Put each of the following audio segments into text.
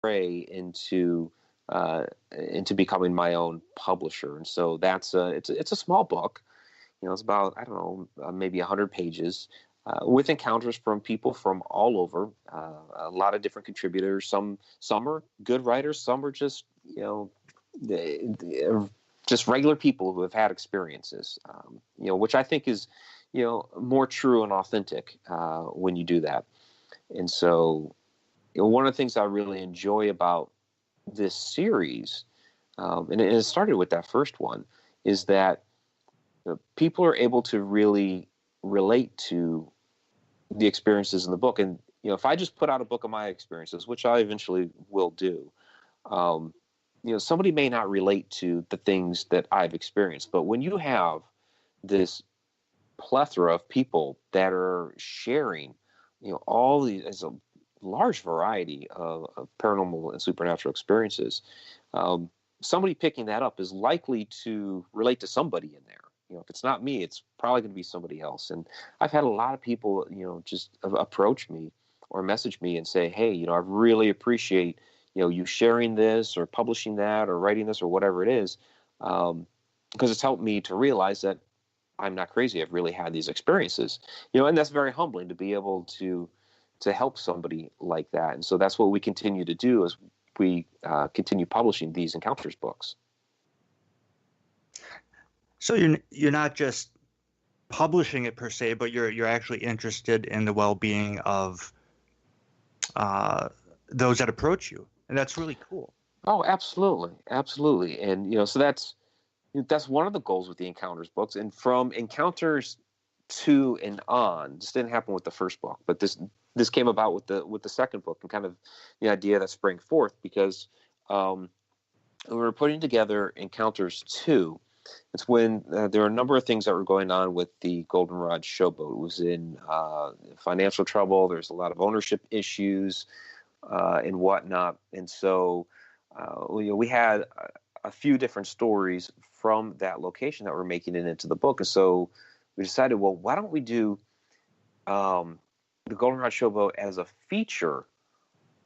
into becoming my own publisher. And so it's a small book. It's about, I don't know, maybe 100 pages, with encounters from people from all over, a lot of different contributors. Some are good writers, some are just, just regular people who have had experiences, which I think is, more true and authentic when you do that. And so, one of the things I really enjoy about this series, and it started with that first one, is that people are able to really relate to the experiences in the book. And, if I just put out a book of my experiences, which I eventually will do, somebody may not relate to the things that I've experienced. But when you have this plethora of people that are sharing, all these, as a large variety of paranormal and supernatural experiences, somebody picking that up is likely to relate to somebody in there. If it's not me, it's probably going to be somebody else. And I've had a lot of people, just approach me or message me and say, hey, I really appreciate, you sharing this or publishing that or writing this or whatever it is, because it's helped me to realize that I'm not crazy. I've really had these experiences, and that's very humbling to be able to help somebody like that. And so that's what we continue to do as we continue publishing these encounters books. So you're not just publishing it per se, but you're actually interested in the well-being of those that approach you, and that's really cool. Oh, absolutely, absolutely. And so that's one of the goals with the encounters books. And from encounters 2 and on, this didn't happen with the first book, but this came about with the second book, and kind of the idea that sprang forth because we were putting together encounters 2. It's when there were a number of things that were going on with the Goldenrod Showboat. It was in financial trouble. There's a lot of ownership issues and whatnot. And so we had a few different stories from that location that were making it into the book. And so we decided, well, why don't we do the Goldenrod Showboat as a feature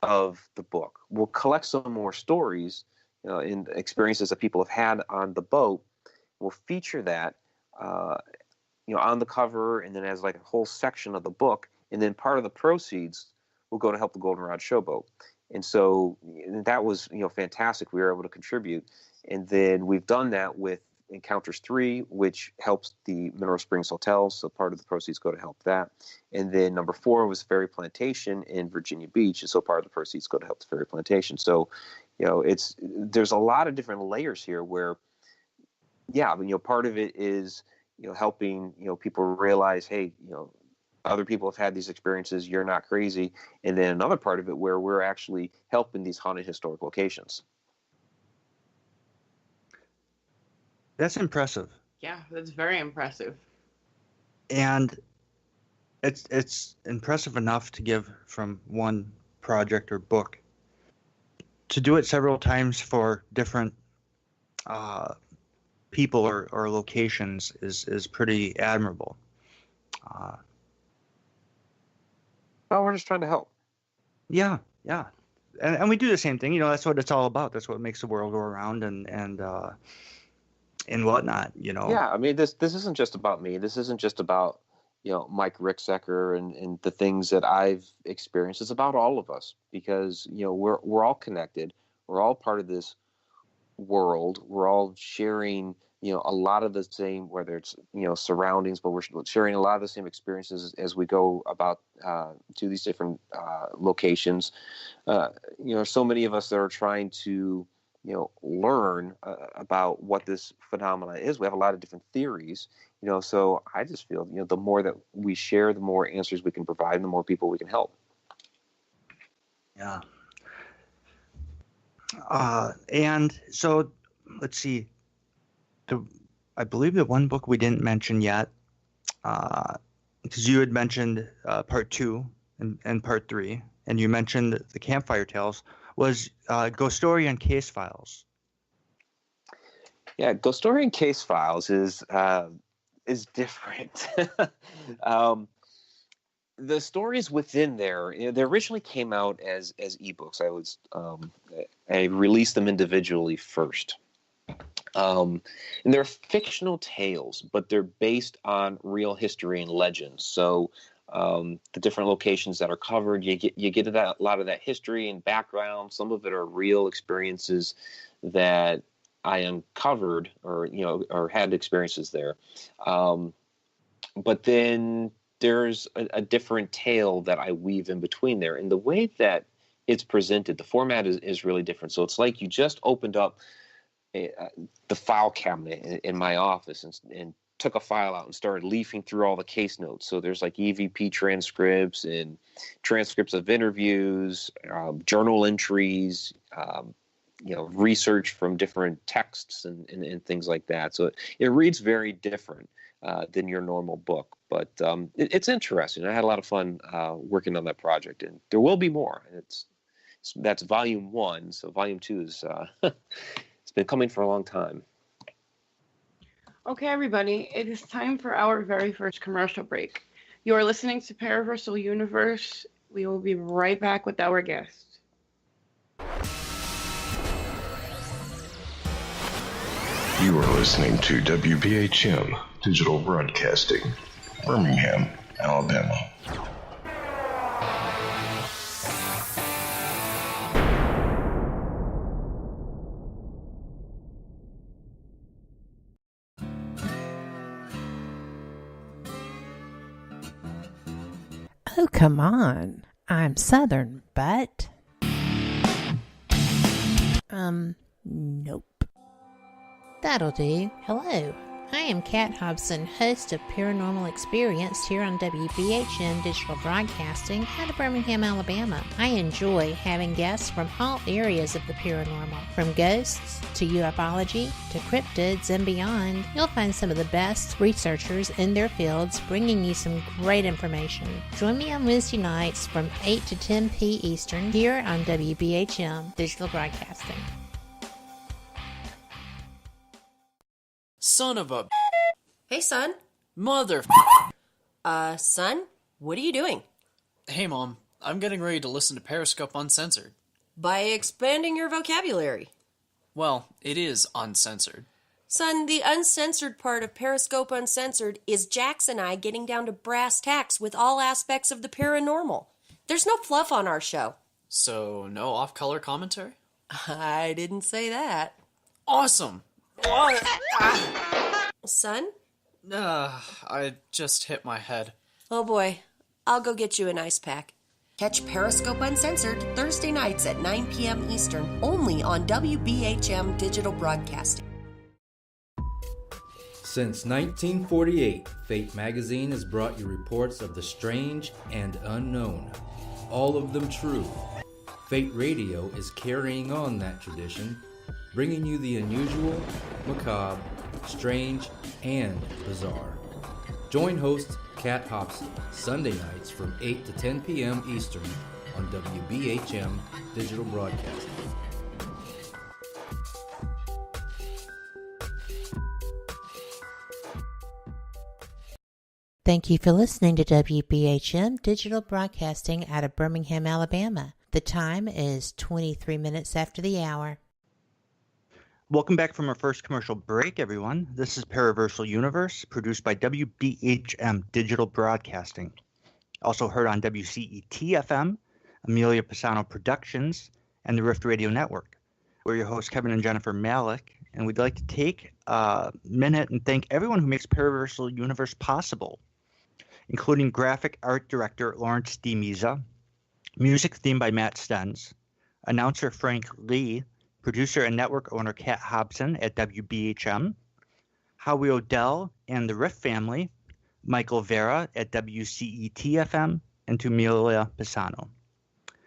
of the book? We'll collect some more stories, in experiences that people have had on the boat. We'll feature that, on the cover, and then as like a whole section of the book, and then part of the proceeds will go to help the Goldenrod Showboat. And so that was, fantastic. We were able to contribute, and then we've done that with Encounters 3, which helps the Mineral Springs Hotel. So part of the proceeds go to help that. And then number 4 was Ferry Plantation in Virginia Beach, and so part of the proceeds go to help the Ferry Plantation. So, there's a lot of different layers here where, yeah, part of it is, helping, people realize, hey, other people have had these experiences. You're not crazy. And then another part of it where we're actually helping these haunted historic locations. That's impressive. Yeah, that's very impressive. And it's impressive enough to give from one project or book. To do it several times for different people or locations is pretty admirable. Well, we're just trying to help. Yeah. And we do the same thing. That's what it's all about. That's what makes the world go around and whatnot, Yeah, this isn't just about me. This isn't just about, Mike Ricksecker and the things that I've experienced. It's about all of us because, we're all connected. We're all part of this world. We're all sharing, a lot of the same, whether it's, surroundings, but we're sharing a lot of the same experiences as we go about to these different locations. So many of us that are trying to, learn about what this phenomena is. We have a lot of different theories, so I just feel, the more that we share, the more answers we can provide, and the more people we can help. Yeah. And so let's see, I believe the one book we didn't mention yet, because you had mentioned part 2 and part 3, and you mentioned the Campfire Tales, was Ghost Story and Case Files. Yeah, Ghost Story and Case Files is different. the stories within there, they originally came out as ebooks. I released them individually first. And they're fictional tales, but they're based on real history and legends. So the different locations that are covered, you get a lot of that history and background. Some of it are real experiences that I uncovered, or had experiences there. But then there's a different tale that I weave in between there, and the way that it's presented, the format is really different. So it's like you just opened up the file cabinet in my office and took a file out and started leafing through all the case notes. So there's like EVP transcripts and transcripts of interviews, journal entries, research from different texts and things like that. So it reads very different than your normal book, but it's interesting. I had a lot of fun working on that project, and there will be more. That's volume 1. So volume 2 is it's been coming for a long time. Okay, everybody, it is time for our very first commercial break. You are listening to Paraversal Universe. We will be right back with our guest. You are listening to WBHM Digital Broadcasting, Birmingham, Alabama. Oh, come on. I'm Southern, but... Nope. That'll do. Hello. I am Kat Hobson, host of Paranormal Experience here on WBHM Digital Broadcasting out of Birmingham, Alabama. I enjoy having guests from all areas of the paranormal, from ghosts to ufology to cryptids and beyond. You'll find some of the best researchers in their fields bringing you some great information. Join me on Wednesday nights from 8 to 10 p. Eastern here on WBHM Digital Broadcasting. Son of a... Hey, son. Mother... Son? What are you doing? Hey, Mom. I'm getting ready to listen to Periscope Uncensored. By expanding your vocabulary. Well, it is uncensored. Son, the uncensored part of Periscope Uncensored is Jax and I getting down to brass tacks with all aspects of the paranormal. There's no fluff on our show. So, no off-color commentary? I didn't say that. Awesome! Son? I just hit my head. Oh boy, I'll go get you an ice pack. Catch Periscope Uncensored Thursday nights at 9 p.m. Eastern, only on WBHM Digital Broadcasting. Since 1948, Fate magazine has brought you reports of the strange and unknown, all of them true. Fate Radio is carrying on that tradition, bringing you the unusual, macabre, strange, and bizarre. Join host Kat Hobson Sunday nights from 8 to 10 p.m. Eastern on WBHM Digital Broadcasting. Thank you for listening to WBHM Digital Broadcasting out of Birmingham, Alabama. The time is 23 minutes after the hour. Welcome back from our first commercial break, everyone. This is Paraversal Universe, produced by WBHM Digital Broadcasting. Also heard on WCET-FM, Amelia Pisano Productions, and the Rift Radio Network. We're your hosts, Kevin and Jennifer Malik, and we'd like to take a minute and thank everyone who makes Paraversal Universe possible, including graphic art director Lawrence D. Miza, music theme by Matt Stenz, announcer Frank Lee, producer and network owner Kat Hobson at WBHM, Howie Odell and the Riff family, Michael Vera at WCET-FM, and to Amelia Pisano.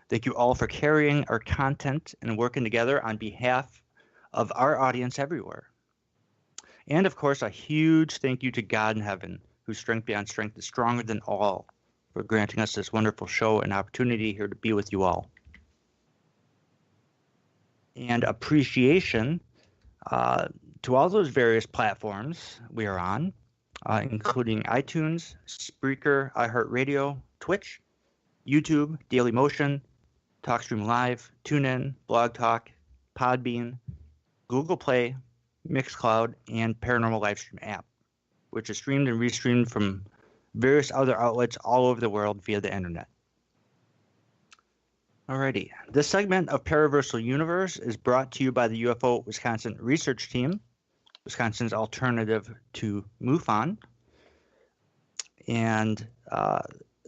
Thank you all for carrying our content and working together on behalf of our audience everywhere. And of course, a huge thank you to God in heaven, whose strength beyond strength is stronger than all, for granting us this wonderful show and opportunity here to be with you all. And appreciation to all those various platforms we are on. including iTunes, Spreaker, iHeartRadio, Twitch, YouTube, Dailymotion, TalkStream Live, TuneIn, Blog Talk, Podbean, Google Play, Mixcloud, and Paranormal Livestream app, which is streamed and restreamed from various other outlets all over the world via the internet. Alrighty, this segment of Paraversal Universe is brought to you by the UFO Wisconsin Research Team, Wisconsin's alternative to MUFON. And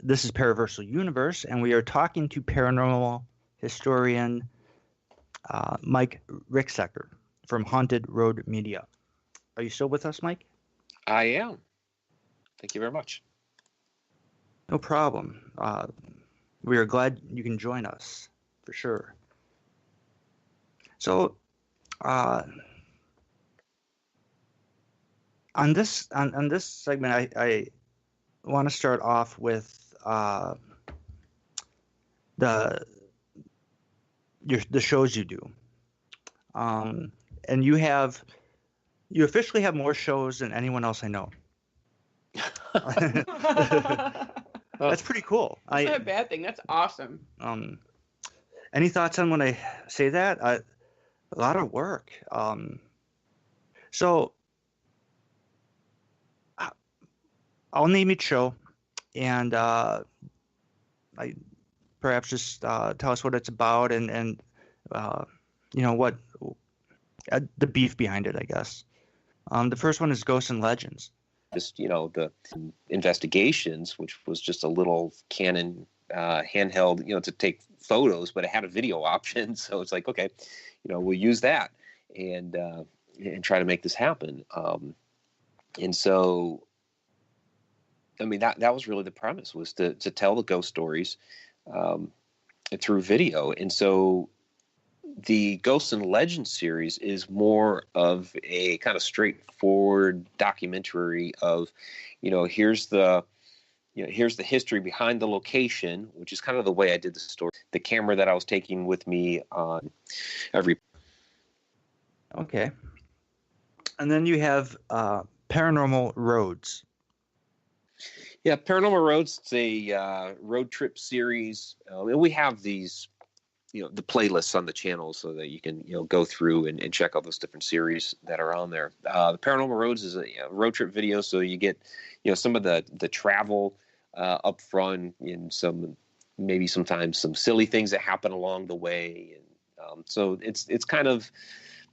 this is Paraversal Universe, and we are talking to paranormal historian Mike Ricksecker from Haunted Road Media. Are you still with us, Mike? I am. Thank you very much. No problem. We are glad you can join us, for sure. So, on this segment, I want to start off with the shows you do, and you officially have more shows than anyone else I know. That's pretty cool. That's not a bad thing. That's awesome. Any thoughts on when I say that? A lot of work. So I'll name each show, and I perhaps just tell us what it's about and what the beef behind it, I guess. The first one is Ghosts and Legends. Just the investigations, which was just a little Canon handheld, to take photos, but it had a video option. So it's like, okay, we'll use that and try to make this happen. And so, I mean, that was really the premise, was to tell the ghost stories through video. And so the Ghosts and Legends series is more of a kind of straightforward documentary of, here's the history behind the location, which is kind of the way I did the story. The camera that I was taking with me on every. Okay. And then you have Paranormal Roads. Yeah, Paranormal Roads. It's a road trip series. And we have these, the playlists on the channel so that you can, go through and check out those different series that are on there. The Paranormal Roads is a road trip video. So you get, some of the travel up front, and maybe sometimes some silly things that happen along the way. And so it's kind of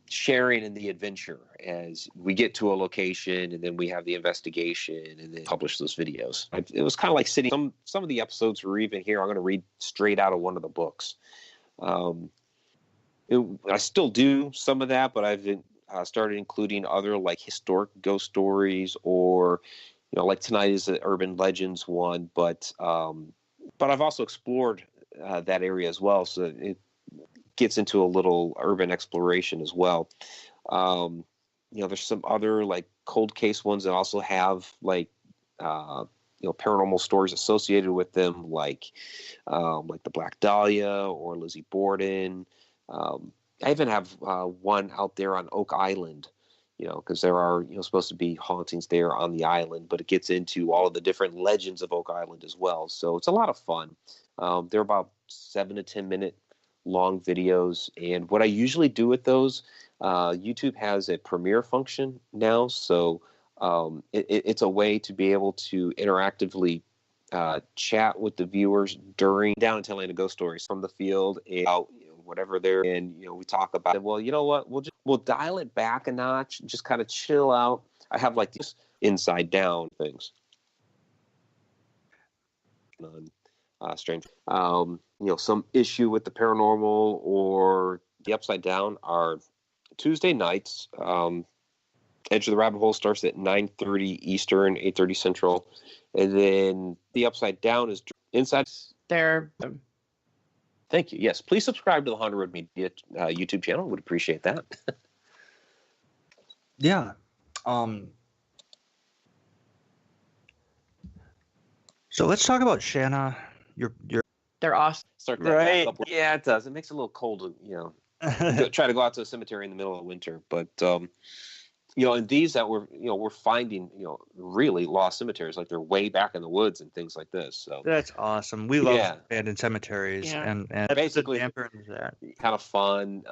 sharing in the adventure as we get to a location, and then we have the investigation, and then publish those videos. It was kind of like sitting. Some of the episodes were even here. I'm going to read straight out of one of the books. I still do some of that, but I've started including other like historic ghost stories, or like tonight is the urban legends one. But I've also explored that area as well, so it gets into a little urban exploration as well. There's some other like cold case ones that also have like paranormal stories associated with them, like the Black Dahlia or Lizzie Borden. I even have one out there on Oak Island, because there are supposed to be hauntings there on the island, but it gets into all of the different legends of Oak Island as well. So it's a lot of fun. They're about 7 to 10 minute long videos, and what I usually do with those, YouTube has a premiere function now, so it's a way to be able to interactively chat with the viewers during down and telling the ghost stories from the field about whatever they're in. We talk about it. Well, you know what? We'll dial it back a notch, just kind of chill out. I have like these inside down things. Strange. Some issue with the paranormal or the upside down are Tuesday nights. Edge of the Rabbit Hole starts at 9:30 Eastern, 8:30 Central, and then the upside down is inside. There. Thank you. Yes, please subscribe to the Haunted Road Media YouTube channel. Would appreciate that. Yeah. So let's talk about Shanna. They're awesome. Start that Right. back up. Yeah, it does. It makes it a little cold, try to go out to a cemetery in the middle of winter. But And these that we're finding, really lost cemeteries, like they're way back in the woods and things like this. So That's awesome. We love abandoned cemeteries, Yeah. and basically damper into that. kind of fun.